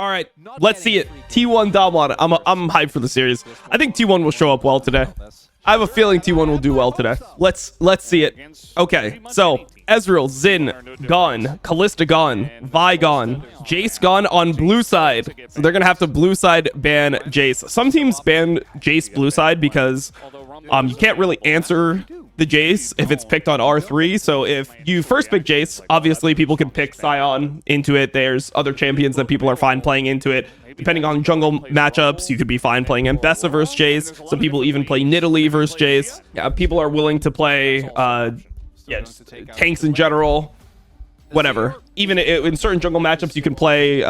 All right, let's see it. T1 Damwon. I'm hyped for the series. I think T1 will show up well today. I have a feeling T1 will do well today. Let's see it. Okay, so Ezreal, Xin gone, Kalista gone, Vi gone, Jace gone on blue side. So they're gonna have to blue side ban Jace. Some teams ban Jace blue side because you can't really answer the Jace if it's picked on R3. So if you first pick Jace, obviously people can pick Sion into it. There's other champions that people are fine playing into it. Depending on jungle matchups, you could be fine playing Mbessa versus Jace. Some people even play Nidalee versus Jace. Yeah, people are willing to play just tanks in general. Whatever. Even in certain jungle matchups, you can play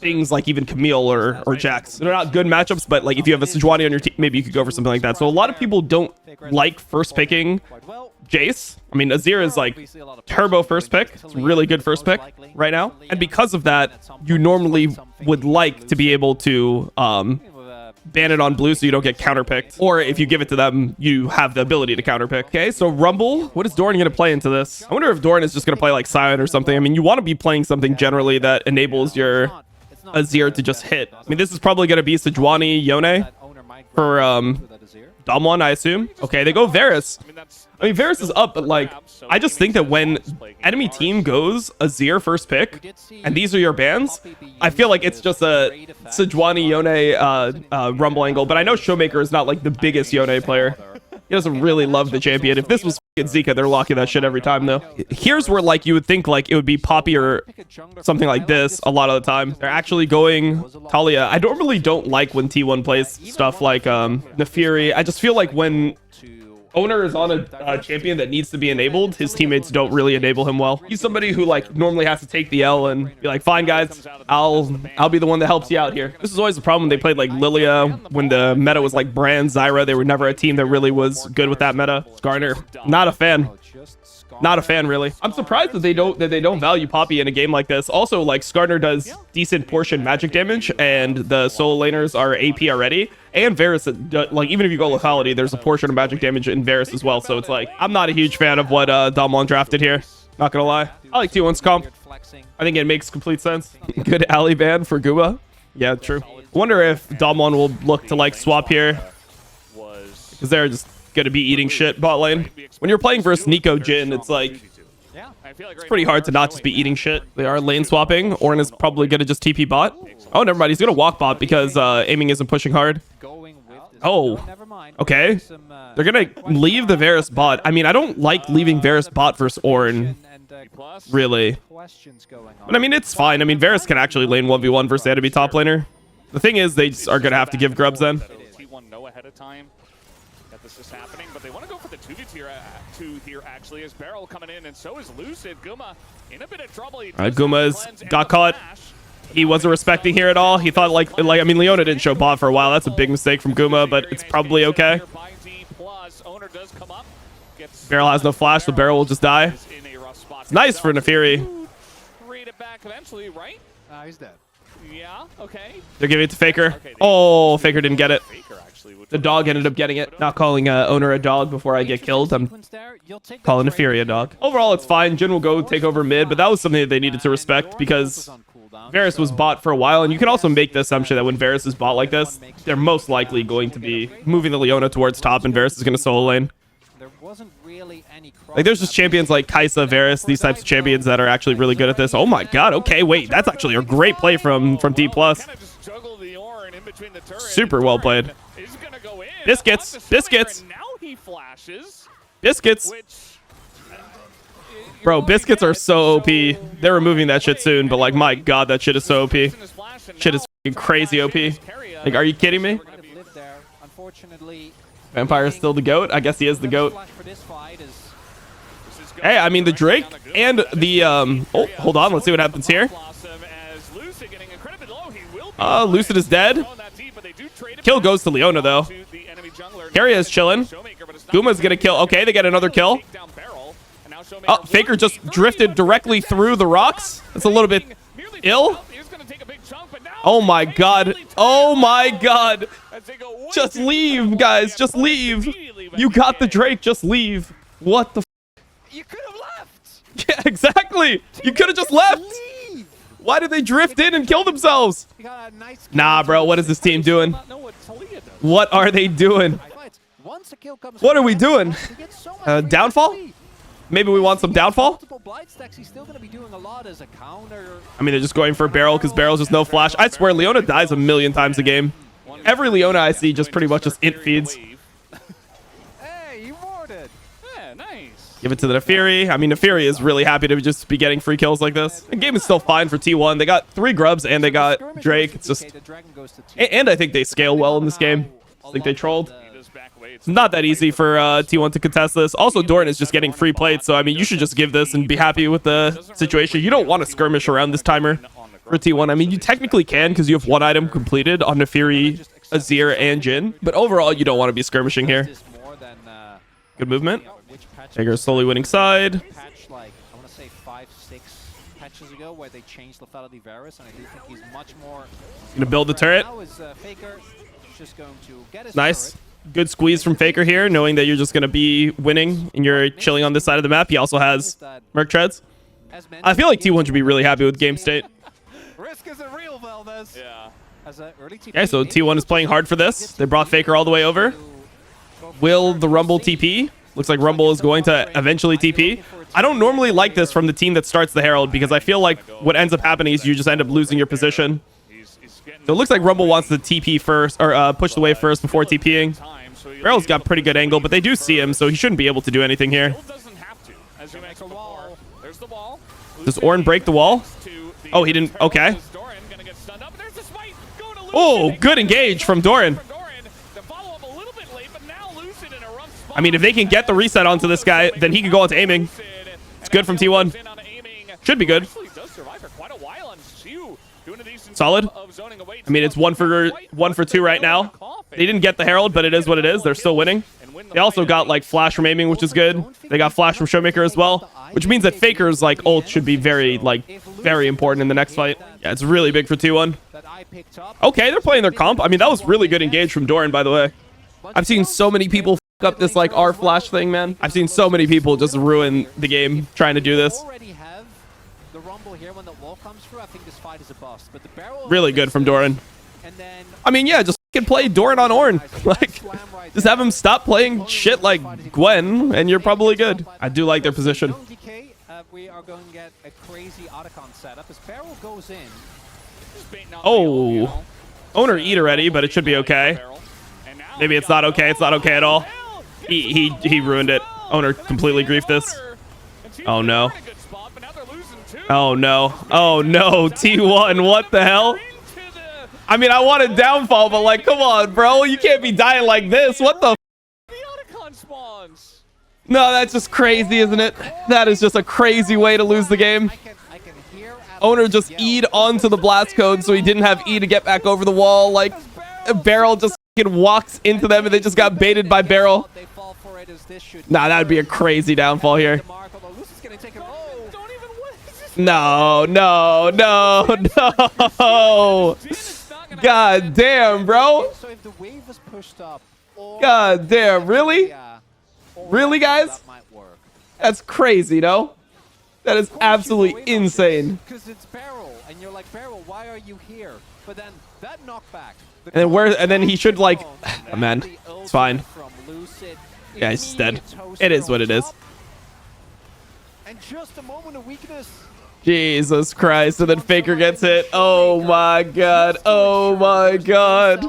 things like even Camille or Jax. They're not good matchups, but like if you have a Sejuani on your team, maybe you could go for something like that. So a lot of people don't like first picking Jace. I mean, Azir is like turbo first pick. It's a really good first pick right now. And because of that, you normally would like to be able to ban it on blue so you don't get counterpicked. Or if you give it to them, you have the ability to counterpick. Okay, so Rumble. What is Doran going to play into this? I wonder if Doran is just going to play like Sion or something. I mean, you want to be playing something generally that enables your Azir to just hit. I mean, this is probably going to be Sejuani, Yone for Damwon, I assume. Okay, they go Varus. I mean, Varus is up, but like, I just think that when enemy team goes Azir first pick, and these are your bans, I feel like it's just a Sejuani Yone Rumble angle. But I know Showmaker is not like the biggest Yone player. He doesn't really love the champion. If this was Zika, they're locking that shit every time, though. Here's where like you would think like it would be Poppy or something like this a lot of the time. They're actually going Talia. I normally don't like when T1 plays stuff like Nefiri. I just feel like when Owner is on a champion that needs to be enabled, his teammates don't really enable him well. He's somebody who like normally has to take the L and be like, fine guys, I'll be the one that helps you out here. This is always the problem when they played like Lilia, when the meta was like Brand, Zyra. They were never a team that really was good with that meta. Skarner, not a fan. Not a fan, really. I'm surprised that they don't value Poppy in a game like this. Also, like, Skarner does decent portion magic damage, and the solo laners are AP already. And Varus, like, even if you go lethality, there's a portion of magic damage in Varus as well. So it's like, I'm not a huge fan of what Damwon drafted here. Not gonna lie. I like T1's comp. I think it makes complete sense. Good alley ban for Guba. Yeah, true. I wonder if Damwon will look to, like, swap here. Because they're just gonna be eating shit bot lane. When you're playing versus Nico Jhin, it's like it's pretty hard to not just be eating shit. They are lane swapping. Ornn is probably gonna just TP bot. Oh, never mind. He's gonna walk bot because aiming isn't pushing hard. Oh, okay. They're gonna leave the Varus bot. I mean, I don't like leaving Varus bot versus Ornn, really. But I mean, it's fine. I mean, Varus can actually lane 1v1 versus the enemy top laner. The thing is, they just are gonna have to give grubs then. This is happening, but they want to go for the 2v2 here actually, as Barrel coming in, and so is Lucid. Guma in a bit of trouble. Guma's got caught. He wasn't respecting here at all. He thought like I mean, Leona didn't show bot for a while. That's a big mistake from Guma, but it's probably okay. Barrel has no flash, the Barrel will just die. It's nice for Nefiri. Read it back eventually, right? He's dead. Yeah, okay. They're giving it to Faker. Oh, Faker didn't get it. The dog ended up getting it. Not calling Owner a dog before I get killed. I'm calling Nefiri a dog. Overall, it's fine. Jhin will go take over mid, but that was something that they needed to respect because Varus was bot for a while, and you can also make the assumption that when Varus is bot like this, they're most likely going to be moving the Leona towards top, and Varus is going to solo lane. Like, there's just champions like Kai'Sa, Varus, these types of champions that are actually really good at this. Oh my god, okay, wait, that's actually a great play from D+. Super well played. Biscuits. Bro, Biscuits are so OP. They're removing that shit soon, but like, my god, that shit is so OP. Shit is fucking crazy OP. Like, are you kidding me? Vampire is still the GOAT? I guess he is the GOAT. Hey, I mean, the Drake and the oh, hold on, let's see what happens here. Lucid is dead. Kill goes to Leona, though. Keria is chilling. Guma's gonna kill. Okay, they get another kill. Oh, Faker just drifted directly through the rocks. That's a little bit ill. Oh my god. Oh my god. Just leave, guys. Just leave. You got the Drake. Just leave. What the f? You could have left. Yeah, exactly. You could have just left. Why did they drift in and kill themselves? Nah, bro. What is this team doing? What are they doing? What are we doing? Downfall? Maybe we want some downfall? I mean, they're just going for Barrel because Barrel's just no flash. I swear, Leona dies a million times a game. Every Leona I see just pretty much just int feeds. Give it to the Nefiri. I mean, Nefiri is really happy to just be getting free kills like this. The game is still fine for T1. They got 3 grubs and they got Drake. It's just... And I think they scale well in this game. I think they trolled. It's not that easy for T1 to contest this. Also, DORAN is just getting free plates, so I mean, you should just give this and be happy with the situation. You don't want to skirmish around this timer for T1. I mean, you technically can because you have 1 item completed on Nefiri, Azir, and Jhin. But overall, you don't want to be skirmishing here. Good movement. Faker slowly winning side. Patch, like, I want to say 5-6 patches ago where they changed the Fatal Rivera's, and I do think he's much more... Gonna build the turret. Now is Faker just going to get his Nice. turret. Good squeeze from Faker here, knowing that you're just going to be winning and you're chilling on this side of the map. He also has Merc Treads. I feel like T1 should be really happy with game state. Risk isn't real, Valdez. Yeah. Okay, so T1 is playing hard for this. They brought Faker all the way over. Will the Rumble TP? Looks like Rumble is going to eventually TP. I don't normally like this from the team that starts the Herald because I feel like what ends up happening is you just end up losing your position. So it looks like Rumble wants to TP first, or push the wave first before TPing. Barrel's got pretty good angle, but they do see him, so he shouldn't be able to do anything here. Does Ornn break the wall? Oh, he didn't. Okay. Oh, good engage from DORAN. I mean, if they can get the reset onto this guy, then he can go on to aiming. It's good from T1. Should be good. Solid. I mean, it's one for 2 right now. They didn't get the Herald, but it is what it is. They're still winning. They also got like flash from aiming, which is good. They got flash from Showmaker as well, which means that Faker's like ult should be very important in the next fight. Yeah, it's really big for T1. Okay, they're playing their comp. I mean, that was really good engage from DORAN, by the way. I've seen so many people f up this like R flash thing, man. I've seen so many people just ruin the game trying to do this. Really good from DORAN. I mean, yeah, just can play DORAN on Ornn. Like, just have him stop playing shit like Gwen, and you're probably good. I do like their position. We are going to get a crazy Otacon setup as Barrel goes in. Oh, owner eat already, but it should be okay. Maybe it's not okay. It's not okay at all. He ruined it. Owner completely griefed this. Oh no. Oh no. Oh no. T1. What the hell? I mean, I want a downfall, but like, come on, bro. You can't be dying like this. What the? No, that's just crazy, isn't it? That is just a crazy way to lose the game. Owner just E'd onto the blast code, so he didn't have E to get back over the wall. Like, Barrel just walks into them, and they just got baited by Barrel. Nah, that would be a crazy downfall here. No, no, no, no. God damn, bro. God damn, really? Really, guys? That's crazy, no? That is absolutely insane. Because it's Barrel, and you're like, Barrel, why are you here? But then that knockback. And then he should like, oh, man, it's fine. Yeah, he's just dead. It is what it is. And just a moment of weakness. Jesus Christ, and then Faker gets hit. Oh my god. Oh my god.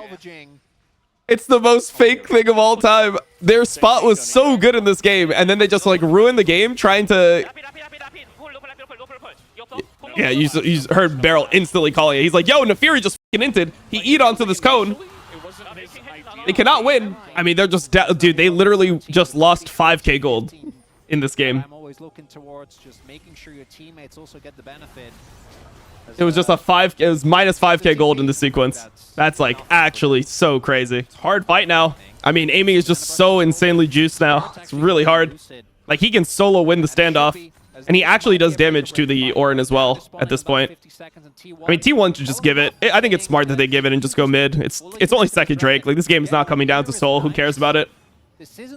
It's the most fake thing of all time. Their spot was so good in this game, and then they just like ruined the game trying to... Yeah, you heard Barrel instantly calling it. He's like, yo, Nefiri just f***ing inted. He E'd onto this cone. They cannot win. I mean, they're just... Dude, they literally just lost 5k gold in this game. I'm always looking towards just making sure your teammates also get the benefit. It was just it was minus 5k gold in the sequence. That's like actually so crazy. It's a hard fight now. I mean, aiming is just so insanely juiced now. It's really hard. Like, he can solo win the standoff. And he actually does damage to the Ornn as well at this point. I mean, T1 should just give it. I think it's smart that they give it and just go mid. It's only second Drake. Like, this game is not coming down to Soul. Who cares about it?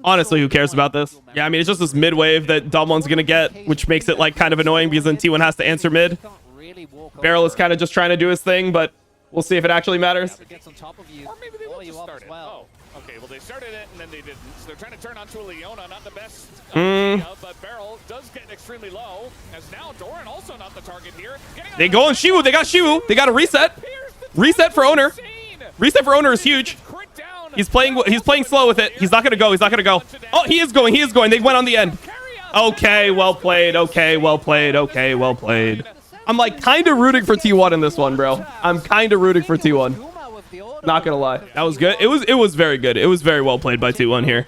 Honestly, who cares about this? Yeah, I mean, it's just this mid wave that Dom1's gonna get, which makes it like kind of annoying because then T1 has to answer mid. Beryl is kind of just trying to do his thing, but we'll see if it actually matters. Gets on top of you. Or maybe they will you just up start as it. well. Oh, okay. Well, they started it and then they didn't. So they're trying to turn onto a Leona. Not the best idea, but Beryl does get extremely low. As now Doran also not the target here. They go on Shiwu. They got Shiwu. They got a reset. Reset for owner. Reset for owner is huge. He's playing slow with it. He's not gonna go. He's not gonna go. Oh, he is going. He is going. They went on the end. Okay, well played. Okay, well played. Okay, well played. I'm like kind of rooting for T1 in this one, bro. I'm kind of rooting for T1. Not gonna lie, that was good. It was very good. It was very well played by T1 here.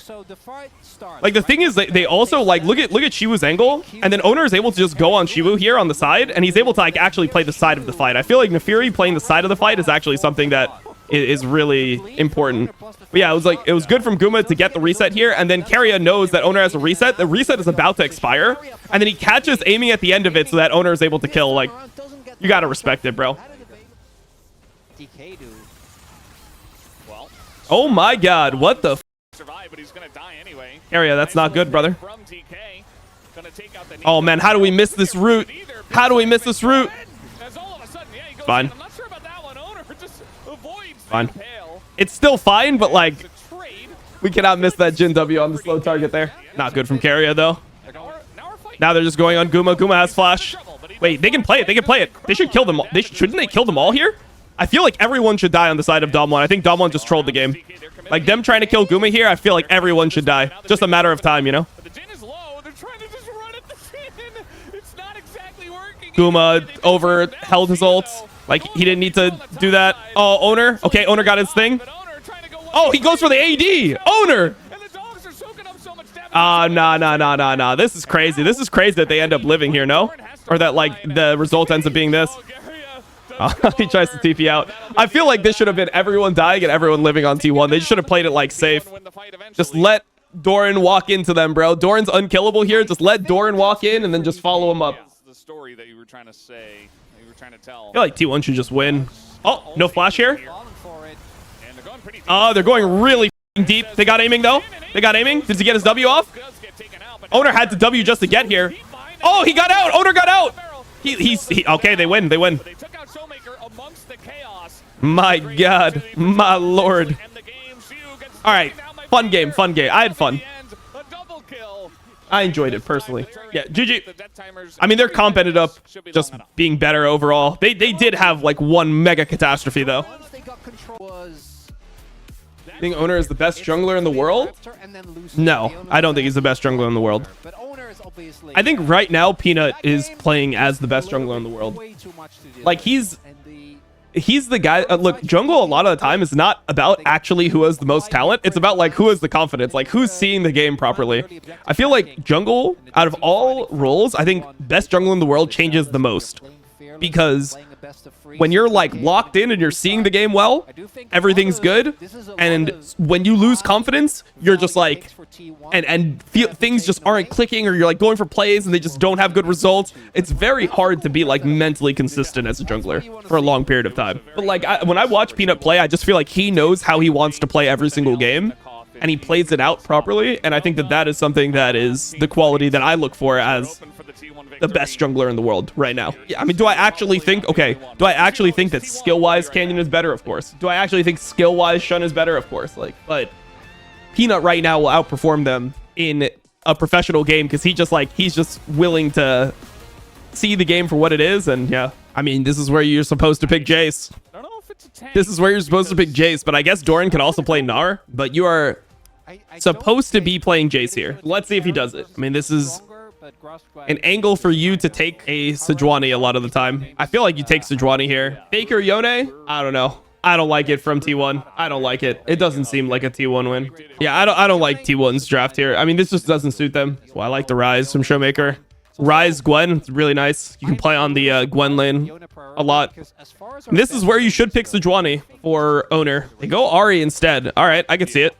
Like the thing is, they also like look at Shiwu's angle, and then owner is able to just go on Shiwu here on the side, and he's able to like actually play the side of the fight. I feel like Nefiri playing the side of the fight is actually something that is really important. But yeah, it was good from Guma to get the reset here, and then Keria knows that owner has a reset. The reset is about to expire, and then he catches aiming at the end of it so that owner is able to kill. Like, you gotta respect it, bro. Oh my god, what the Keria, that's not good, brother. Oh man, how do we miss this route? How do we miss this route? Fine. Fine. It's still fine, but like we cannot miss that Jin W on the slow target there. Not good from Keria though. Now they're just going on Guma. Guma has flash. Wait, they can play it. They can play it. They should kill them all. Shouldn't they kill them all here? I feel like everyone should die on the side of Dom1. I think Dom1 just trolled the game. Like them trying to kill Guma here, I feel like everyone should die. Just a matter of time, you know? Guma over held his ult. Like, he didn't need to do that. Oh, owner. Okay, owner got his thing. Oh, he goes for the AD. Owner. Nah. This is crazy. This is crazy that they end up living here, no? Or that, like, the result ends up being this. He tries to TP out. I feel like this should have been everyone dying and everyone living on T1. They should have played it, like, safe. Just let Doran walk into them, bro. Doran's unkillable here. Just let Doran walk in and then just follow him up. The story that you were trying to say, that you were trying to tell. I feel like T1 should just win. Oh, no flash here. Oh, they're going really deep. They got aiming, though. They got aiming. Did he get his W off? Owner had to W just to get here. Oh, he got out. Owner got out. Okay, they win. They win. My God. My Lord. All right. Fun game. Fun game. I had fun. I enjoyed it personally. Yeah, GG. I mean, their comp ended up just being better overall. They did have like one mega catastrophe though. Think owner is the best jungler in the world? No, I don't think he's the best jungler in the world. I think right now Peanut is playing as the best jungler in the world. Like he's the guy. Look, jungle a lot of the time is not about actually who has the most talent. It's about like who has the confidence, like who's seeing the game properly. I feel like jungle, out of all roles, I think best jungler in the world changes the most, because when you're like locked in and you're seeing the game well, everything's good, and when you lose confidence, you're just like things just aren't clicking, or you're like going for plays and they just don't have good results. It's very hard to be like mentally consistent as a jungler for a long period of time. But like when I watch Peanut play, I just feel like he knows how he wants to play every single game, and he plays it out properly, and I think that that is something that is the quality that I look for as the best jungler in the world right now. Yeah, I mean, do I actually think that skill-wise Canyon is better? Of course. Do I actually think skill-wise Shun is better? Of course. Like, but Peanut right now will outperform them in a professional game, because he's just willing to see the game for what it is. And yeah, I mean, this is where you're supposed to pick Jace. This is where you're supposed to pick Jace, but I guess Doran can also play Gnar, but you are supposed to be playing Jace here. Let's see if he does it. I mean, this is an angle for you to take a Sejuani a lot of the time. I feel like you take Sejuani here. Faker Yone? I don't know. I don't like it from T1. I don't like it. It doesn't seem like a T1 win. Yeah, I don't like T1's draft here. I mean, this just doesn't suit them. So I like the Rise from Showmaker. Rise Gwen, it's really nice. You can play on the Gwen lane a lot. And this is where you should pick Sejuani for owner. They go Ahri instead. All right, I can see it.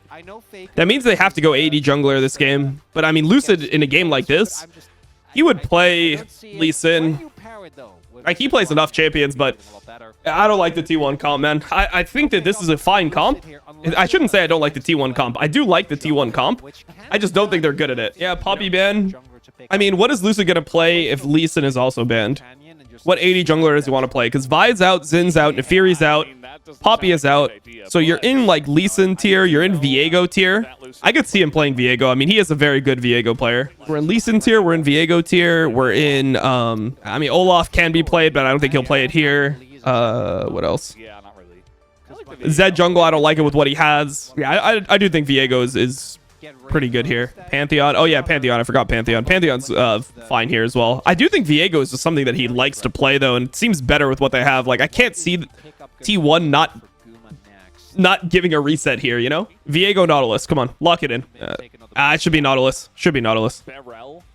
That means they have to go AD jungler this game. But I mean, Lucid in a game like this, he would play Lee Sin. Like, he plays enough champions, but I don't like the T1 comp, man. I think that this is a fine comp. I shouldn't say I don't like the T1 comp. I do like the T1 comp. I just don't think they're good at it. Yeah, Poppy ban. I mean, what is Lucid going to play if Lee Sin is also banned? what 80 jungler does he want to play? Because Vi's out, Zin's out, Nefiri's out, Poppy is out. So you're in like Lee Sin tier, you're in Viego tier. I could see him playing Viego. I mean, he is a very good Viego player. We're in Lee Sin tier, we're in Viego tier, we're in I mean, Olaf can be played, but I don't think he'll play it here. What else? Yeah, not really. Zed jungle, I don't like it with what he has. Yeah, I do think Viego is pretty good here. Pantheon. Oh yeah, Pantheon. I forgot Pantheon. Pantheon's fine here as well. I do think Viego is just something that he likes to play though, and it seems better with what they have. Like I can't see T1 not giving a reset here, you know? Viego Nautilus. Come on, lock it in. It should be Nautilus. Should be Nautilus.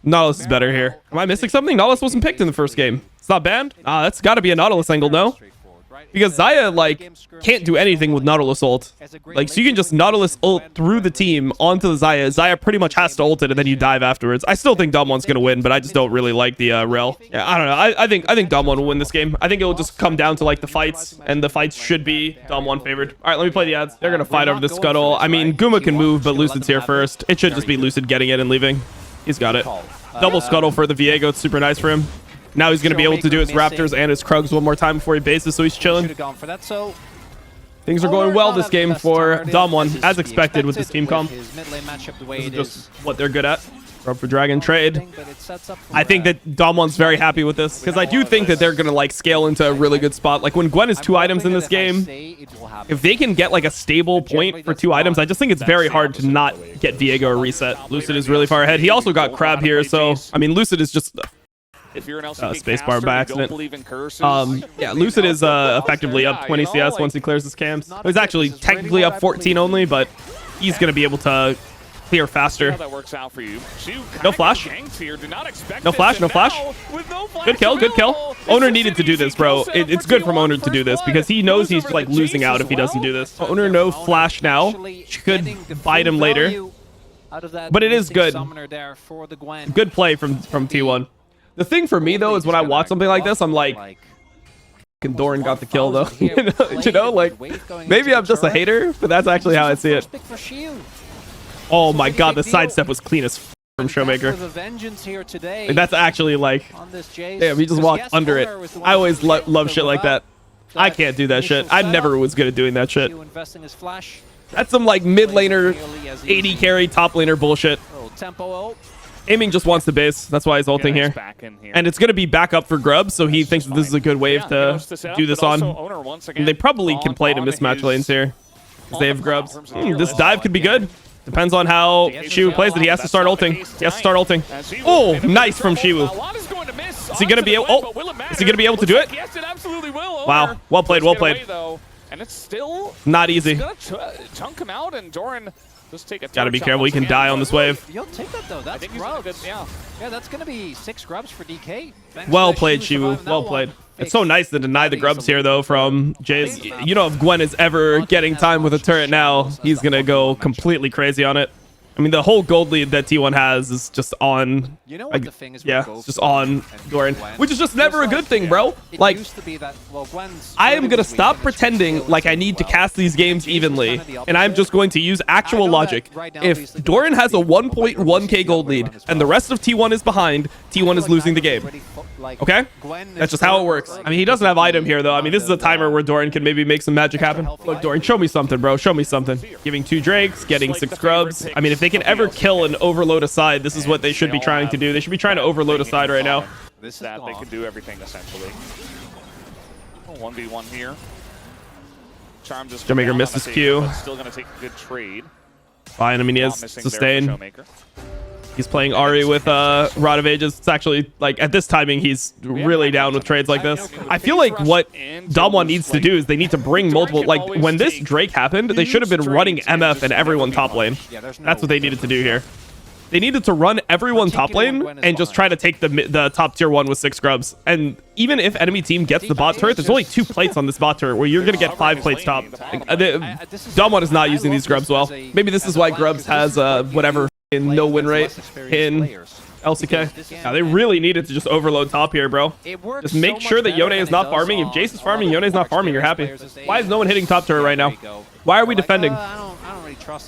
Nautilus is better here. Am I missing something? Nautilus wasn't picked in the first game. It's not banned? That's got to be a Nautilus angle, no? Because Xayah, like, can't do anything with Nautilus ult. Like, so you can just Nautilus ult through the team onto the Xayah. Xayah pretty much has to ult it, and then you dive afterwards. I still think Dom1's going to win, but I just don't really like the Rel. Yeah, I don't know. I think Dom1 will win this game. I think it will just come down to, like, the fights, and the fights should be Dom1 favored. All right, let me play the ads. They're going to fight over the scuttle. I mean, Guma can move, but Lucid's here first. It should just be Lucid getting it and leaving. He's got it. Double scuttle for the Viego. It's super nice for him. Now he's going to be able to do his Raptors and his Krugs one more time before he bases, so he's chilling. Things are going well this game for Dom1, as expected with this team comp. This is just what they're good at. Rub for Dragon trade. I think that Dom1's very happy with this, because I do think that they're going to like scale into a really good spot. Like when Gwen is 2 items in this game, if they can get like a stable point for 2 items, I just think it's very hard to not get Viego a reset. Lucid is really far ahead. He also got Crab here, so I mean Lucid is just... If you're an LCK spacebar by accident. Yeah, Lucid is effectively up 20 CS once he clears his camps. He's actually technically up 14 only, but he's going to be able to clear faster. No flash. No flash, no flash. Good kill, good kill. Owner needed to do this, bro. It's good from Owner to do this because he knows he's like losing out if he doesn't do this. Owner no flash now. Could bite him later. But it is good. Good play from T1. The thing for me, though, is when I watch something like this, I'm like, DORAN got the kill, though. you know, like, maybe I'm just a hater, but that's actually how I see it. Oh my god, the sidestep was clean as from Showmaker. Like, that's actually like, damn, he just walked under it. I always love shit like that. I can't do that shit. I never was good at doing that shit. That's some like mid laner, 80 carry, top laner bullshit. Aiming just wants the base. That's why he's ulting here. And it's going to be back up for Grub, so he thinks that this is a good wave to do this on. And they probably can play to mismatch lanes here, because they have Grubs. This dive could be good. Depends on how Shiwu plays it. He has to start ulting. He has to start ulting. Oh, nice from Shiwu. Is he going to be able? Oh, is he going to be able to do it? Wow. Well played. Well played. And it's still not easy. Chunk him out, and DORAN just take a. Gotta be careful. He can die on this wave. You'll take that though. That's grubs. Yeah, that's gonna be 6 grubs for DK. Well played, Shiwu. Well played. It's so nice to deny the grubs here, though, from Jays. You know, if Gwen is ever getting time with a turret now, he's going to go completely crazy on it. I mean, the whole gold lead that T1 has is just on... You know what the thing is? Yeah, it's just on DORAN, which is just never a good thing, bro. Like, I am going to stop pretending like I need to cast these games evenly, and I'm just going to use actual logic. If DORAN has a 1.1k gold lead, and the rest of T1 is behind, T1 is losing the game. Okay? That's just how it works. I mean, he doesn't have item here, though. I mean, this is a timer where DORAN can maybe make some magic happen. Look, DORAN, show me something, bro. Show me something. Giving 2 Drakes, getting 6 Grubs. I mean, if they can ever kill and overload a side, this is what they should be trying to do. They should be trying to overload a side right now. This that they can do everything essentially. 1v1 here. Charm just Showmaker missed his Q. Still gonna take a good trade. Fine. I mean, he has sustain. He's playing Ahri with Rod of Ages. It's actually, like, at this timing, he's really down with trades like this. I feel like what Dom1 needs to do is they need to bring multiple... Like, when this Drake happened, they should have been running MF and everyone top lane. That's what they needed to do here. They needed to run everyone top lane and just try to take the top tier 1 with 6 grubs. And even if enemy team gets the bot turret, there's only 2 plates on this bot turret where you're going to get 5 plates top. Dom1 is not using these grubs well. Maybe this is why grubs has whatever... in no win rate in LCK. Yeah, they really needed to just overload top here, bro. Just make sure that Yone is not farming. If Jace is farming, Yone is not farming, you're happy. Why is no one hitting top turret right now? Why are we defending?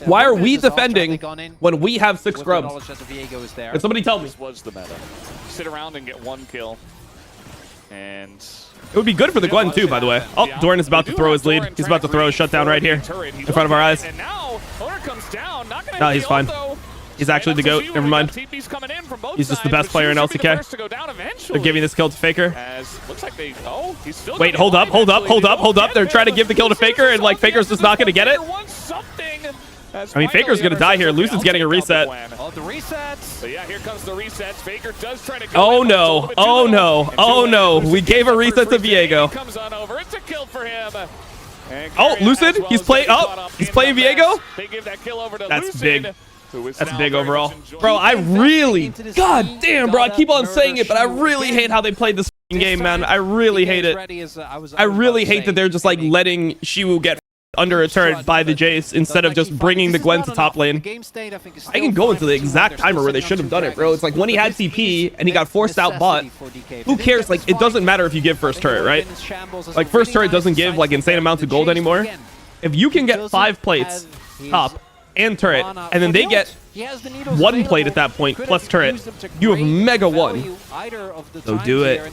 Why are we defending when we have 6 grubs? Can somebody tell me? Was the meta. Sit around and get 1 kill. And It would be good for the Gwen too, by the way. Oh, Doran is about to throw his lead. He's about to throw his shutdown right here in front of our eyes. And now owner comes down. Not gonna No, he's fine. He's actually the GOAT. Never mind. He's just the best player in LCK. They're giving this kill to Faker. Wait, hold up, hold up, hold up, hold up. They're trying to give the kill to Faker, and like Faker's just not gonna get it. I mean, Faker's gonna die here. Lucid's getting a reset. Oh, the resets. So yeah, here comes the resets. Faker does try to go Oh no! Oh no! Oh no! We gave a reset to Viego. Comes on over. It's a kill for him. Oh, Lucid. He's playing. Oh, he's playing Viego. They give that kill over to That's Lucid, big. who is That's now big very overall. much enjoying- Bro, I really, god damn, bro, I keep on saying it, but I really hate how they played this game, man. I really hate it. I really hate that they're just like letting Shiwu get under a turret by the Jace instead of just bringing the Gwen to top lane. I can go into the exact timer where they should have done it, bro. It's like when he had TP and he got forced out bot. Who cares? Like, it doesn't matter if you give first turret, right? Like, first turret doesn't give like insane amounts of gold anymore. If you can get 5 plates top and turret, and then they get 1 plate at that point plus turret, you have mega won. So do it.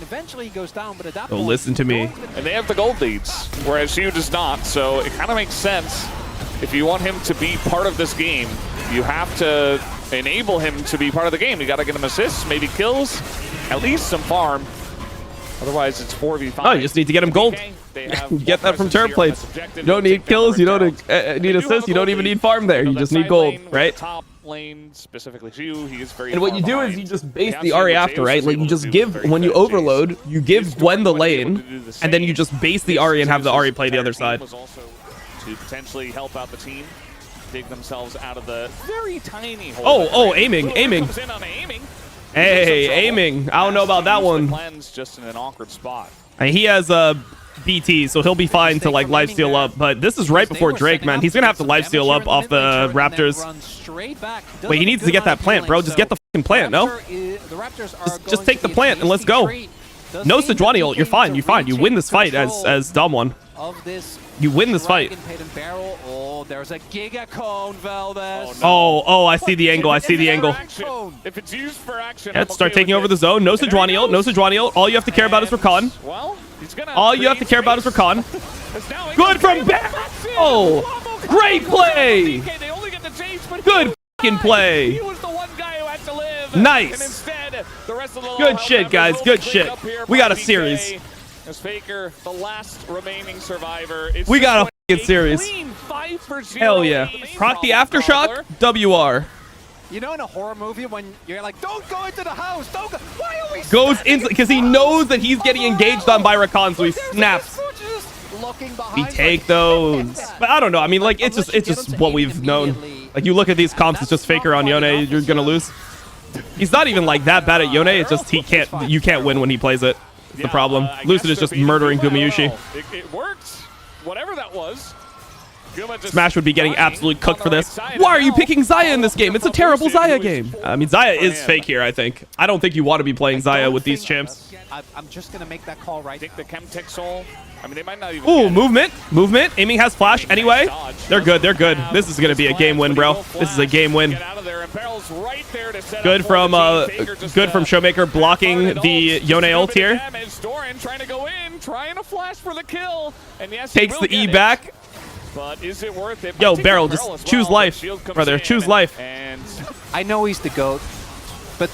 So listen to me. And they have the gold leads, whereas Hugh does not. So it kind of makes sense. If you want him to be part of this game, you have to enable him to be part of the game. You got to get him assists, maybe kills, at least some farm. Otherwise, it's 4v5. Oh, you just need to get him gold. You get that from turret plates. You don't need kills. You don't need assists. You don't even need farm there. You just need gold, right? Top lane, specifically Hugh, he is very And what you do far is you behind. just base the Ahri after, right? Like, you just give, when you overload, you give Gwen the lane, and then you just base the Ahri and have the Ahri play the other side. Was also to potentially help out the team, dig themselves out of the very tiny hole. Oh, aiming. Comes in on aiming. Hey, aiming. I don't know about that one. Cleanse just in an awkward spot. And he has a BT, so he'll be fine to like lifesteal up. But this is right before Drake, man. He's gonna have to lifesteal up off the Raptors. Wait, he needs to get that plant, bro. Just get the fucking plant, no? Just take the plant and let's go. No Sejuani ult. You're fine. You're fine. You win this fight as Dom one. You win this fight. Oh, there's a Giga Cone, Valdez. Oh, I see the angle. I see the angle. If it's used for action, Yeah, start taking over the zone. No Sejuani ult. No Sejuani ult. All you have to care about is Rakan. Well, he's gonna All you have to care about is Rakan. Good from back. Oh, great play. Good fucking play. He was the one guy who had to live. Nice. And instead, the rest of the Good shit, guys. Good shit. We got a series. As Faker, the last remaining survivor. We got a fucking series. Hell yeah. Proc the aftershock. WR. You know, in a horror movie when you're like, don't go into the house, don't go. Why are we Goes in because he knows that he's getting engaged on by Rakan, so he snaps. We take those. But I don't know. I mean, like, it's just what we've known. Like, you look at these comps, it's just Faker on Yone. You're gonna lose. He's not even like that bad at Yone. It's just you can't win when he plays it. It's the problem. Lucid is just murdering Gumayushi. It works. Whatever that was. Smash would be getting absolutely cooked for this. Why are you picking Xayah in this game? It's a terrible Xayah game. I mean, Xayah is fake here, I think. I don't think you want to be playing Xayah with these champs. I'm just going to make that call right I think the Chemtech Soul. I mean, they might not even. Ooh, movement. Aiming has flash anyway. They're good. They're good. This is going to be a game win, bro. This is a game win. Good from Showmaker blocking the Yone ult here. Takes the E back. But is it worth it? Yo, Beryl, just choose life, brother. Choose life. And I know he's the GOAT, but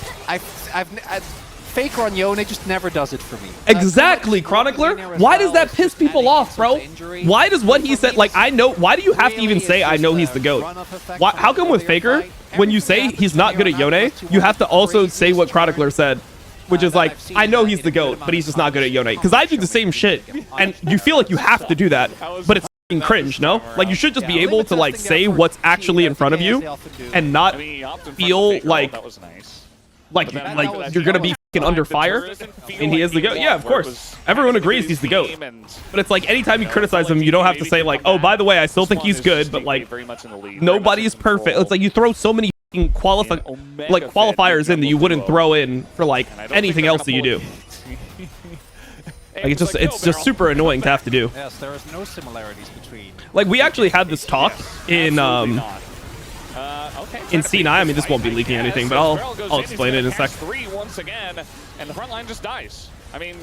Faker on Yone just never does it for me. Exactly, Chronicler. Why does that piss people off, bro? Why does what he said, like, I know, why do you have to even say I know he's the GOAT? Why, how come with Faker, when you say he's not good at Yone, you have to also say what Chronicler said? Which is like, I know he's the GOAT, but he's just not good at Yone. Because I do the same shit, and you feel like you have to do that, but it's cringe, no? Like, you should just be able to like say what's actually in front of you and not feel like you're gonna be fucking under fire. And he is the GOAT. Yeah, of course. Everyone agrees he's the GOAT. But it's like anytime you criticize him, you don't have to say like, oh, by the way, I still think he's good, but like nobody's perfect. It's like you throw so many qualifiers in that you wouldn't throw in for like anything else that you do. Like, it's just super annoying to have to do. Yes, there is no similarities between. Like, we actually had this talk in C9. I mean, this won't be leaking anything, but I'll explain it in a sec. Once again, and the front line just dies. I mean,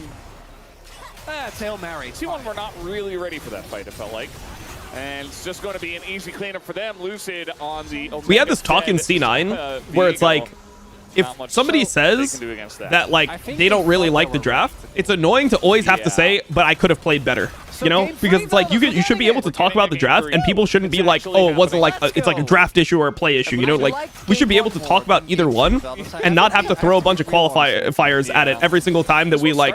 That's Hail Mary. T1 were not really ready for that fight, it felt like. And it's just going to be an easy cleanup for them. Lucid on the Omega We had this talk in Dead, C9 where it's like, if somebody says that like they don't really like the draft, it's annoying to always have to say, but I could have played better. You know, because it's like you should be able to talk about the draft, and people shouldn't be like, oh, it wasn't like it's like a draft issue or a play issue. You know, like we should be able to talk about either one and not have to throw a bunch of qualifiers at it every single time that we like.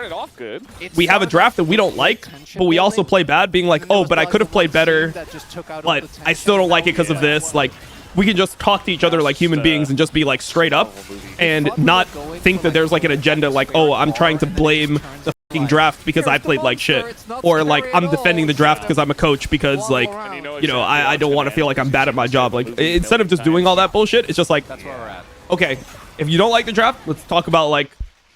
We have a draft that we don't like, but we also play bad, being like, oh, but I could have played better, but I still don't like it because of this. Like, we can just talk to each other like human beings and just be like straight up and not think that there's like an agenda like, oh, I'm trying to blame the fucking draft because I played like shit, or like I'm defending the draft because I'm a coach because like, you know, I don't want to feel like I'm bad at my job. Like, instead of just doing all that bullshit, it's just like, okay, if you don't like the draft, let's talk about like,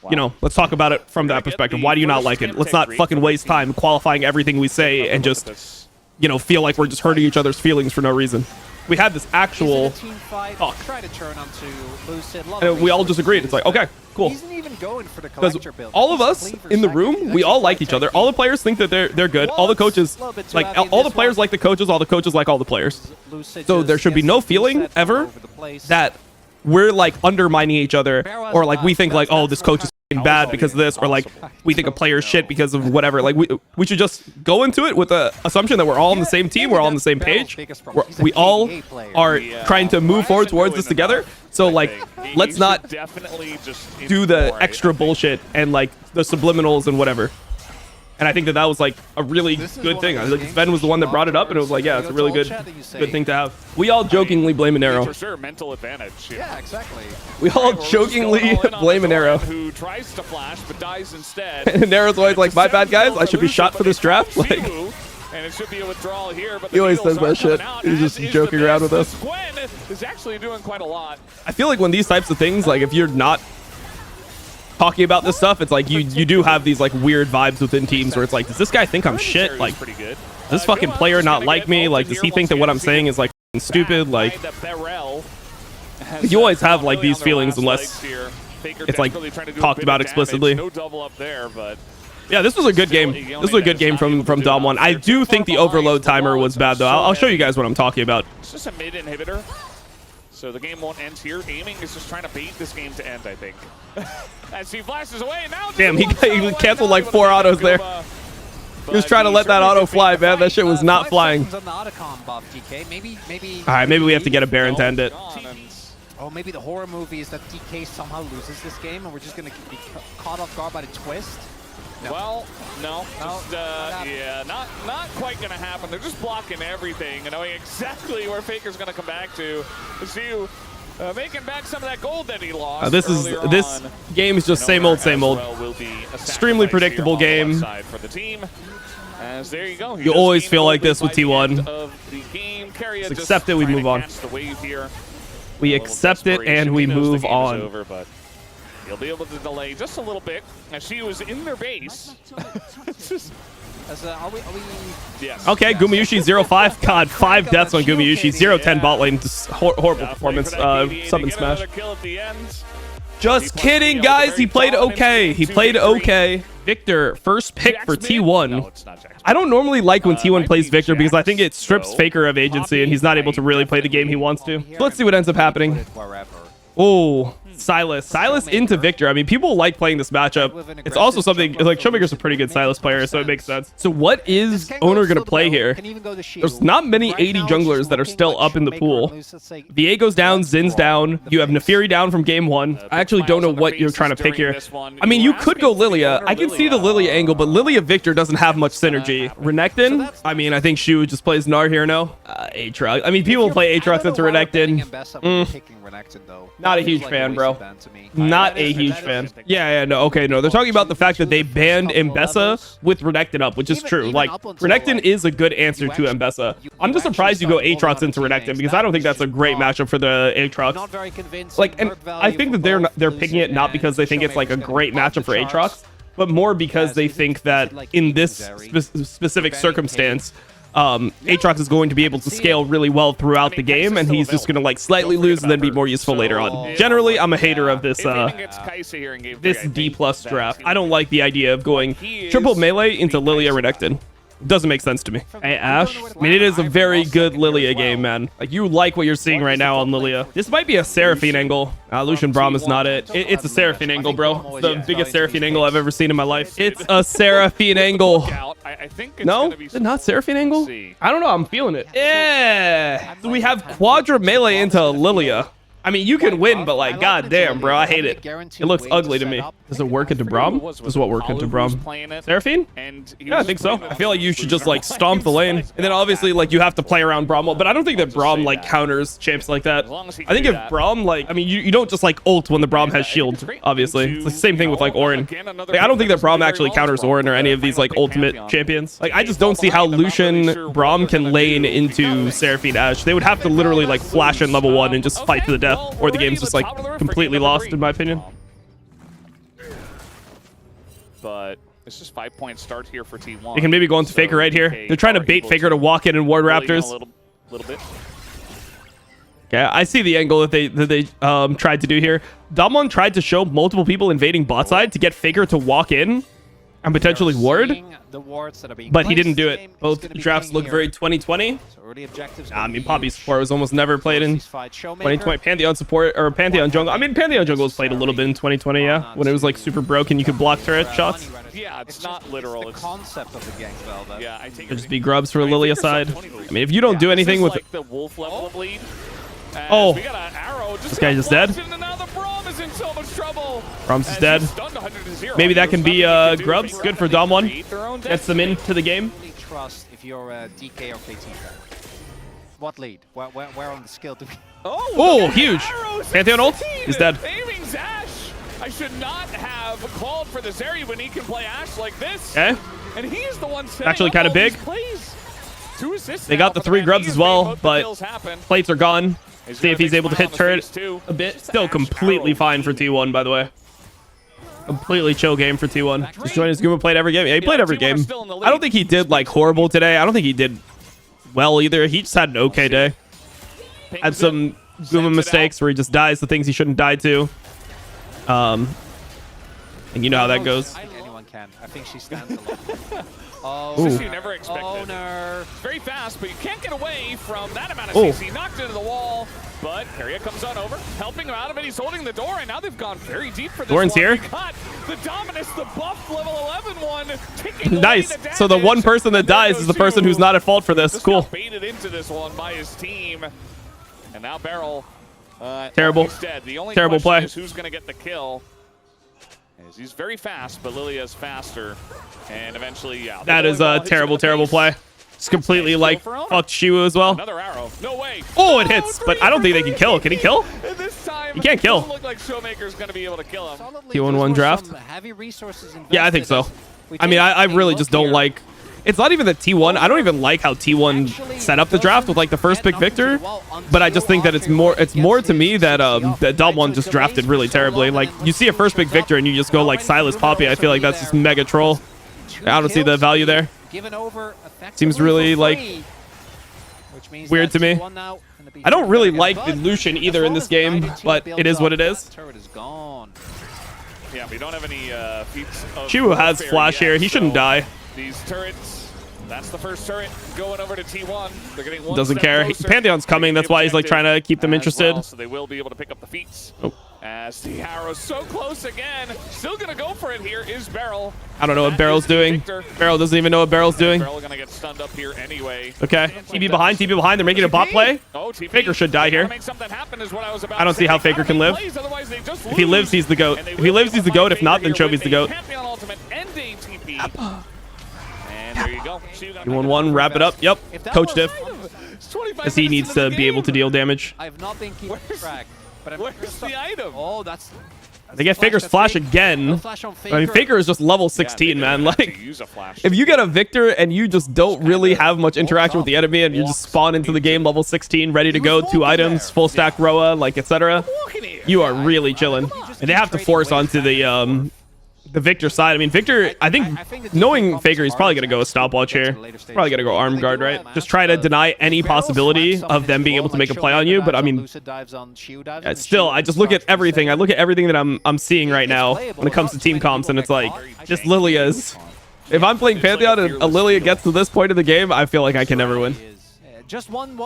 you know, let's talk about it from that perspective. Why do you not like it? Let's not fucking waste time qualifying everything we say and just, you know, feel like we're just hurting each other's feelings for no reason. We had this actual talk, and we all just agreed. It's like, okay, cool. Because all of us in the room, we all like each other. All the players think that they're good. All the coaches, like all the players like the coaches. All the coaches like all the players. So there should be no feeling ever that we're like undermining each other, or like we think like, oh, this coach is bad because of this, or like we think a player is shit because of whatever. Like we should just go into it with the assumption that we're all on the same team, we're all on the same page, we all are trying to move forward towards this together. So like, let's not do the extra bullshit and like the subliminals and whatever. And I think that was like a really good thing. Like, Sven was the one that brought it up, and it was like, yeah, it's a really good thing to have. We all jokingly blame an arrow. For sure, mental advantage. Yeah, exactly. We all jokingly blame an arrow. Who tries to flash but dies instead. And Arrow's always like, my bad, guys. I should be shot for this draft. Like, and it should be a withdrawal here, but he always says that shit. He's just joking around with us. Gwen is actually doing quite a lot. I feel like when these types of things, like if you're not talking about this stuff, it's like you do have these like weird vibes within teams where it's like, does this guy think I'm shit? Like, does this fucking player not like me? Like, does he think that what I'm saying is like stupid? Like, you always have like these feelings unless it's like talked about explicitly. Yeah, this was a good game. This was a good game from Dom 1. I do think the overload timer was bad though. I'll show you guys what I'm talking about. It's just a mid inhibitor, so the game won't end here. Aiming is just trying to bait this game to end, I think. As he flashes away now. Damn, he canceled like 4 autos there. He was trying to let that auto fly, man. That shit was not flying. All right, maybe we have to get a Baron to end it. Oh, maybe the horror movie is that DK somehow loses this game and we're just going to be caught off guard by the twist. No. Well, no. Just, yeah, not quite going to happen. They're just blocking everything and knowing exactly where Faker's going to come back to. Zu making back some of that gold that he lost. This game is just same old, same old. Extremely predictable game. For the team. As there you go. You always feel like this with T1. Just accept it, we move on. We accept it and we move on. He'll be able to delay just a little bit as she was in their base. Yes. Okay, Gumayushi 0-5. God, 5 deaths on Gumayushi. 0-10 bot lane. Just horrible performance. Summon smash. Just kidding, guys. He played okay. He played okay. Victor, first pick for T1. I don't normally like when T1 plays Victor because I think it strips Faker of agency and he's not able to really play the game he wants to. So let's see what ends up happening. Oh, Silas into Victor. I mean, people like playing this matchup. It's also something like Showmaker's a pretty good Silas player, so it makes sense. So what is Owner gonna play here? There's not many 80 junglers that are still up in the pool. Viego's down, Zin's down. You have Nefiri down from game 1. I actually don't know what you're trying to pick here. I mean, you could go Lilia. I can see the Lilia angle, but Lilia Victor doesn't have much synergy. Renekton? I mean, I think Shu just plays Gnar here now. Aatrox. I mean, people play Aatrox into Renekton. Not a huge fan, bro. Not a huge fan. Yeah, no, okay, no. They're talking about the fact that they banned Mbessa with Renekton up, which is true. Like, Renekton is a good answer to Mbessa. I'm just surprised you go Aatrox into Renekton because I don't think that's a great matchup for the Aatrox. Like, and I think that they're picking it not because they think it's like a great matchup for Aatrox, but more because they think that in this specific circumstance, Aatrox is going to be able to scale really well throughout the game, and he's just going to like slightly lose and then be more useful later on. Generally, I'm a hater of this D+ draft. I don't like the idea of going triple melee into Lilia Renekton. Doesn't make sense to me. Hey, Ash. I mean, it is a very good Lilia game, man. Like, you like what you're seeing right now on Lilia. This might be a Seraphine angle. Lucian Braum is not it. It's a Seraphine angle, bro. It's the biggest Seraphine angle I've ever seen in my life. It's a Seraphine angle. No? Is it not Seraphine angle? I don't know. I'm feeling it. Yeah. So we have Quadra melee into Lilia. I mean, you can win, but like, goddamn, bro, I hate it. It looks ugly to me. Does it work into Braum? This is what work into Braum. Seraphine? Yeah, I think so. I feel like you should just like stomp the lane, and then obviously like you have to play around Braum. But I don't think that Braum like counters champs like that. I think if Braum like, I mean, you don't just like ult when the Braum has shield. Obviously, it's the same thing with like Orin. Like, I don't think that Braum actually counters Orin or any of these like ultimate champions. Like, I just don't see how Lucian Braum can lane into Seraphine Ashe. They would have to literally like flash in level 1 and just fight to the death. Or the game's just like completely lost, in my opinion. But it's just 5-point start here for T1. They can maybe go into Faker right here. They're trying to bait Faker to walk in and ward Raptors. Little bit. Okay, I see the angle that they tried to do here. Damwon tried to show multiple people invading bot side to get Faker to walk in and potentially ward, but he didn't do it. Both drafts look very 2020. I mean, Poppy support was almost never played in 2020. Pantheon support, or Pantheon jungle. I mean, Pantheon jungle was played a little bit in 2020, yeah, when it was like super broken. You could block turret shots. Yeah, it's not literal. The concept of the game, though. Yeah, I think there'd just be grubs for Lilia side. I mean, if you don't do anything with like the wolf level of lead. Oh, we got an arrow. This guy just dead. Is in so much trouble. Brahms is dead. Maybe that can be grubs. Good for Damwon. Gets them into the game. Trust if you're a DK or KT player. What lead? Where on the skill do we... Oh, huge. Pantheon ult. He's dead. I should not have called for this area when he can play Ashe like this. Okay. And he's the one actually kind of big. They got the 3 grubs as well, but plates are gone. See if he's able to hit turret a bit. Still completely fine for T1, by the way. Completely chill game for T1. Just joined his Guma, played every game. Yeah, he played every game. I don't think he did like horrible today. I don't think he did well either. He just had an okay day. Had some Guma mistakes where he just dies the things he shouldn't die to. And you know how that goes. Anyone can. I think she stands alone. You never expected. No. Very fast, but you can't get away from that amount of CC. Knocked into the wall, but Keria comes on over, helping him out of it. He's holding the door, and now they've gone very deep for this Doran's here. The Dominus, the buff level 11 one. Nice. So the one person that dies is the person who's not at fault for this. Cool. Baited into this one by his team, and now Beryl. Terrible. He's dead. The only terrible play. Is who's going to get the kill. He's very fast, but Lilia's faster. And eventually, yeah. That is a terrible, terrible play. It's completely like fucked Shiwu as well. Another arrow. No way. Oh, it hits, but I don't think they can kill. Can he kill? This time, he can't kill. Look like Showmaker's going to be able to kill him. T1-1 draft. Yeah, I think so. I mean, I really just don't like. It's not even the T1. I don't even like how T1 set up the draft with like the first pick Victor, but I just think that it's more to me that that Damwon just drafted really terribly. Like, you see a first pick Victor and you just go like Silas Poppy. I feel like that's just mega troll. I don't see the value there. Seems really like weird to me. I don't really like the Lucian either in this game, but it is what it is. Yeah, we don't have any feats. Shiwu has flash here. He shouldn't die. These turrets, that's the first turret going over to T1. They're getting one. Doesn't care. Pantheon's coming. That's why he's like trying to keep them interested. Well, so they will be able to pick up the feats. As the arrow's so close again. Still gonna go for it here is Beryl. I don't know what Beryl's doing. Beryl doesn't even know what Beryl's doing. Beryl gonna get stunned up here anyway. Okay. TP behind, TP behind. They're making a bot play. Faker should die here. I don't see how Faker can live. If he lives, he's the GOAT. If he lives, he's the GOAT. If not, then Chovy's the GOAT. There you go. 2-1-1, wrap it up. Yep. Coach diff. Because he needs to be able to deal damage. I have not been keeping track. Where's the item? Oh, that's... They get Faker's flash again. I mean, Faker is just level 16, man. Like, if you get a Victor and you just don't really have much interaction with the enemy and you just spawn into the game level 16, ready to go, 2 items, full stack Roa, like, etc., you are really chilling. And they have to force onto the the Victor side. I mean, Victor, I think knowing Faker, he's probably going to go a stopwatch here. Probably going to go arm guard, right? Just try to deny any possibility of them being able to make a play on you. But I mean, still, I just look at everything. I look at everything that I'm seeing right now when it comes to team comps, and it's like, just Lilia's. If I'm playing Pantheon and a Lilia gets to this point of the game, I feel like I can never win. Just one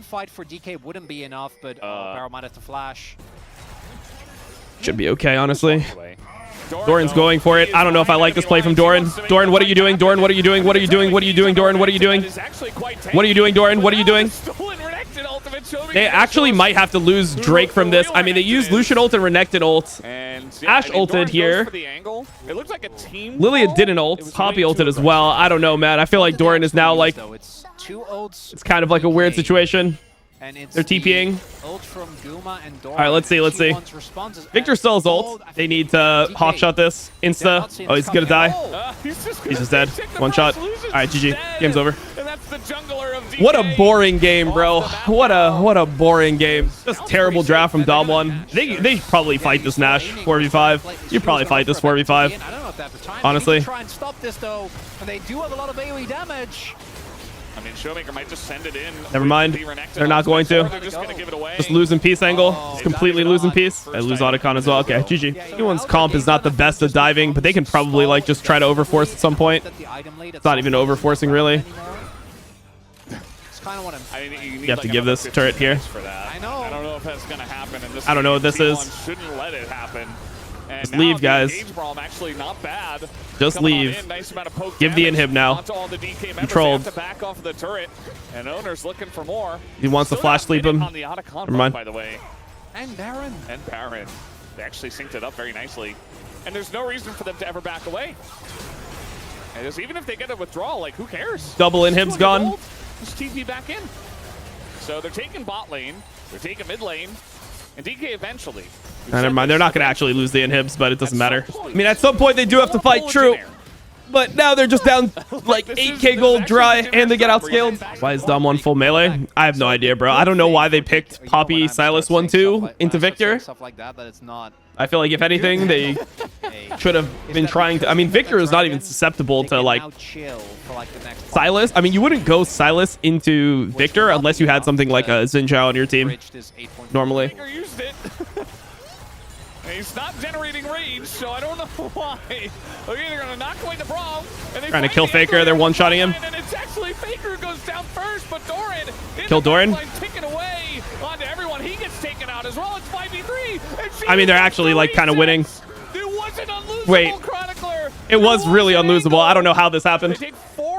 fight for DK wouldn't be enough, but Barrow might have to flash. Should be okay, honestly. Doran's going for it. I don't know if I like this play from Doran. Doran, what are you doing? Doran, what are you doing? What are you doing? What are you doing, Doran? What are you doing? What are you doing, Doran? What are you doing? They actually might have to lose Drake from this. I mean, they used Lucian ult and Renekton ult. Ash ulted here. Lilia didn't ult. Poppy ulted as well. I don't know, man. I feel like Doran is now like... It's kind of like a weird situation. They're TPing. All right, let's see. Let's see. Victor still has ult. They need to hawkshot this. Insta. Oh, he's going to die. He's just dead. One shot. All right, GG. Game's over. What a boring game, bro. What a boring game. Just terrible draft from Dom 1. They probably fight this Nash 4v5. You probably fight this 4v5. Honestly. Try and stop this though. And they do have a lot of AoE damage. I mean, Showmaker might just send it in. Never mind. They're not going to. Just losing piece angle. Just completely losing piece. I lose Otacon as well. Okay, GG. T1's comp is not the best at diving, but they can probably like just try to overforce at some point. It's not even overforcing really. You have to give this turret here. I don't know if that's going to happen. I don't know what this is. Shouldn't let it happen. Just leave, guys. Actually not bad. Just leave. Nice Give the inhib now. Controlled. Back off the turret, and owner's looking for more. He wants to flash sleep him. Never mind. By the way. And Baron. They actually synced it up very nicely. And there's no reason for them to ever back away. And just, even if they get a withdrawal, like, who cares? Double inhib's gone. Just TP back in. So they're taking bot lane. They're taking mid lane. And DK eventually. Never mind. They're not going to actually lose the inhibs, but it doesn't matter. I mean, at some point, they do have to fight True. But now they're just down like 8k gold dry, and they get outscaled. Why is Dom 1 full melee? I have no idea, bro. I don't know why they picked Poppy, Silas 1-2 into Victor. I feel like, if anything, they should have been trying to... I mean, Victor is not even susceptible to, like, Silas. I mean, you wouldn't go Silas into Victor unless you had something like a Xin Zhao on your team, normally. He's not generating rage, so I don't know why. Okay, they're gonna knock away the Braum. Trying to kill Faker. They're one-shotting him. And it's actually Faker who goes down first, but Doran kill Doran. Taken away onto everyone. He gets taken out as well. It's 5v3. I mean, they're actually like kind of winning. It wasn't unlosable. Wait, Chronicler. It was really unlosable. I don't know how this happened.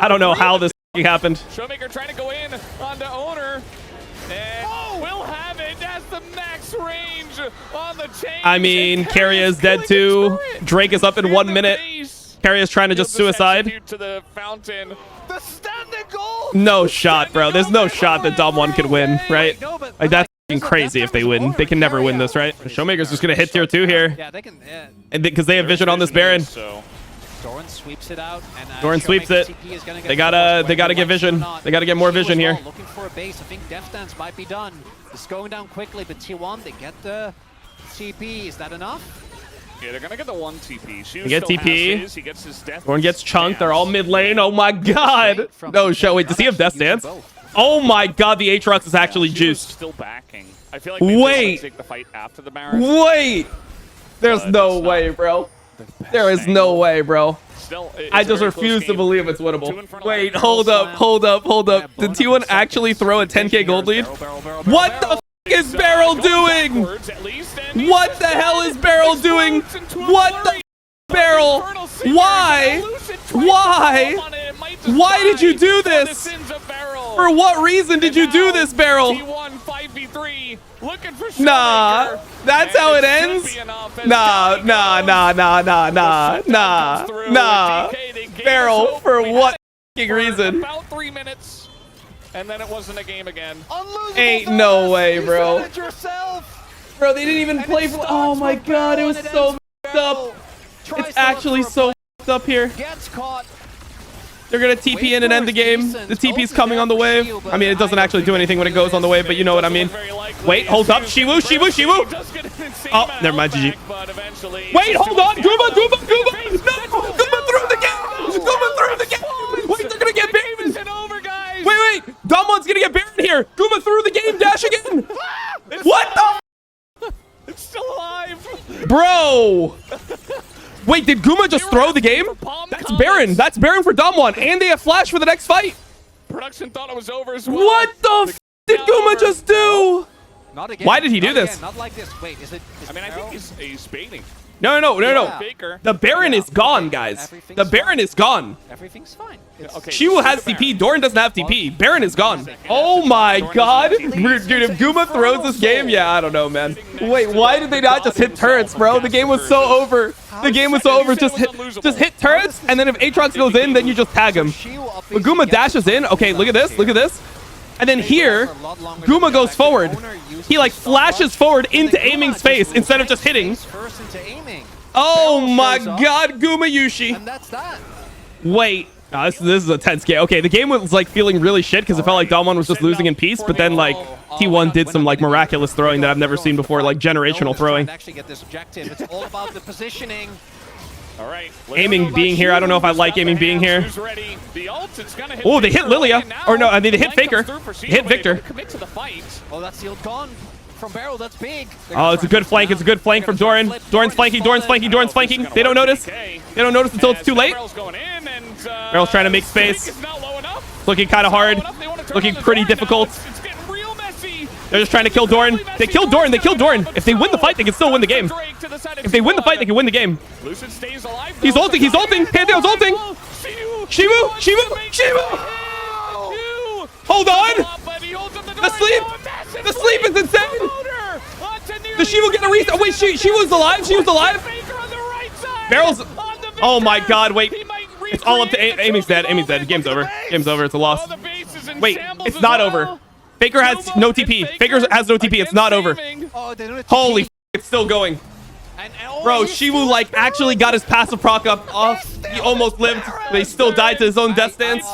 I don't know how this happened. Showmaker trying to go in onto owner. And will have it. That's the max range on the chain. I mean, Keria is dead too. Drake is up in 1 minute. Keria is trying to just suicide. To the fountain. The standing goal. No shot, bro. There's no shot that Dom 1 could win, right? Like, that's crazy if they win. They can never win this, right? Showmaker's just going to hit tier 2 here. Yeah, they can. And because they have vision on this Baron. Doran sweeps it out. And, Doran sweeps it. They gotta get vision. They gotta get more vision here. Looking for a base. I think Death Dance might be done. It's going down quickly, but T1, they get the TP. Is that enough? Yeah, they're gonna get the 1 TP. They get TP. He gets his death. Doran gets chunked. They're all mid lane. Oh my god. No, show. Wait, does he have Death Dance? Oh my god, the Aatrox is actually juiced. Still backing. I feel like they take the fight after the Baron. Wait. There's no way, bro. There is no way, bro. I just refuse to believe it's winnable. Wait, hold up. Did T1 actually throw a 10k gold lead? What the f is Beryl doing? What the hell is Beryl doing? What the f Beryl? Why? Why did you do this? For what reason did you do this, Beryl? Nah, that's how it ends? Nah. Beryl, for what reason? About 3 minutes, and then it wasn't a game again. Ain't no way, bro. Bro, they didn't even play for... Oh my god, it was so messed up. It's actually so messed up here. Gets caught. They're going to TP in and end the game. The TP's coming on the wave. I mean, it doesn't actually do anything when it goes on the wave, but you know what I mean. Wait, hold up. Shiwu. Oh, never mind, GG. Wait, hold on. Guma. No, Guma through the game. Wait, they're going to get Baron. Wait. Damon's going to get Baron here. Guma through the game. Dash again. What the? It's still alive. Bro. Wait, did Guma just throw the game? That's Baron. That's Baron for Damwon. And they have Flash for the next fight. Production thought it was over as well. What the f did Guma just do? Not again. Why did he do this? Not like this. Wait, is it? I mean, I think he's baiting. No. Faker. The Baron is gone, guys. The Baron is gone. Everything's fine. Okay. Shiwu has TP. Doran doesn't have TP. Baron is gone. Oh my god. Dude, if Guma throws this game, yeah, I don't know, man. Wait, why did they not just hit turrets, bro? The game was so over. The game was so over. Just hit turrets, and then if Aatrox goes in, then you just tag him. But Guma dashes in. Okay, look at this. And then here, Guma goes forward. He like flashes forward into Aiming's face instead of just hitting. Oh my god, Guma Yushi. And that's that. Wait. No, this is a tense game. Okay, the game was like feeling really shit because it felt like Damwon was just losing in peace, but then like T1 did some like miraculous throwing that I've never seen before, like generational throwing. Actually get this objective. It's all about the positioning. All right. Aiming being here. I don't know if I like Aiming being here. Oh, they hit Lilia. Or no, I mean, they hit Faker. They hit Victor. Oh, that's the ult gone from Barrel. That's big. Oh, it's a good flank. It's a good flank from Doran. Doran's flanking. They don't notice. They don't notice until it's too late. Barrel's trying to make space. Looking kind of hard. Looking pretty difficult. They're just trying to kill Doran. They killed Doran. If they win the fight, they can still win the game. If they win the fight, they can win the game. He's ulting. Pantheon's ulting. Shiwu. Hold on. The sleep is insane. Does Shiwu get a reset? Oh, wait, Shiwu's alive. Barrel's. Oh my god, wait. It's all up to Aiming's dead. Game's over. It's a loss. Wait, it's not over. Faker has no TP. It's not over. Holy f, it's still going. Bro, Shiwu like actually got his passive proc up off. He almost lived, but he still died to his own death stance.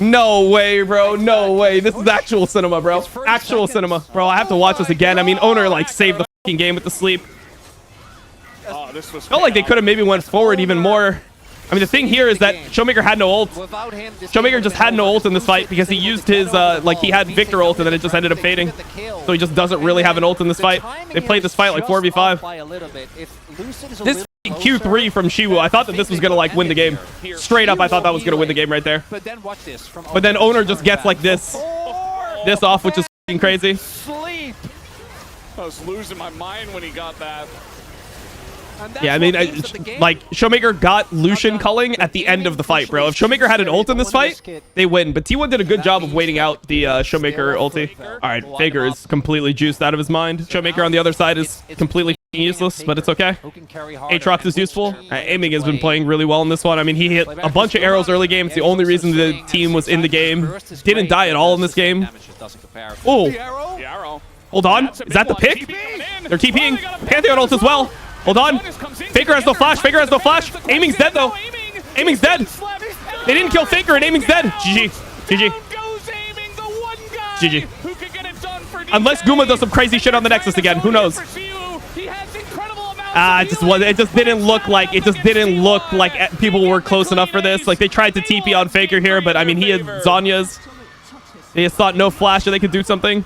No way, bro. No way. This is actual cinema, bro. Actual cinema. Bro, I have to watch this again. I mean, Owner like saved the fucking game with the sleep. Felt like they could have maybe went forward even more. I mean, the thing here is that Showmaker had no ult. Showmaker just had no ult in this fight because he used his, like, he had Victor ult and then it just ended up fading. So he just doesn't really have an ult in this fight. They played this fight like 4v5. This Q3 from Shiwu, I thought that this was going to, like, win the game. Straight up, I thought that was going to win the game right there. But then Owner just gets, like, this off, which is f***ing crazy. I was losing my mind when he got that. Yeah, I mean, like, Showmaker got Lucian culling at the end of the fight, bro. If Showmaker had an ult in this fight, they win. But T1 did a good job of waiting out the Showmaker ulti. All right, Faker is completely juiced out of his mind. Showmaker on the other side is completely useless, but it's okay. Aatrox is useful. Aiming has been playing really well in this one. I mean, he hit a bunch of arrows early game. It's the only reason the team was in the game. Didn't die at all in this game. Oh, hold on. Is that the pick? They're TPing. Pantheon ult as well. Hold on. Faker has no flash. Aiming's dead, though. Aiming's dead. They didn't kill Faker, and Aiming's dead. GG. Unless Guma does some crazy shit on the Nexus again. Who knows? It just didn't look like people were close enough for this. Like, they tried to TP on Faker here, but, I mean, he had Zanya's. They just thought no flash, or they could do something.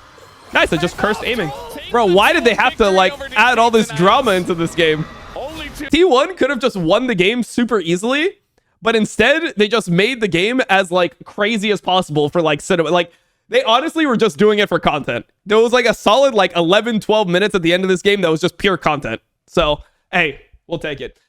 Nice, I just cursed Aiming. Bro, why did they have to, like, add all this drama into this game? T1 could have just won the game super easily, but instead, they just made the game as, like, crazy as possible for, like, cinema. Like, they honestly were just doing it for content. There was, like, a solid, like, 11, 12 minutes at the end of this game that was just pure content. So, hey, we'll take it.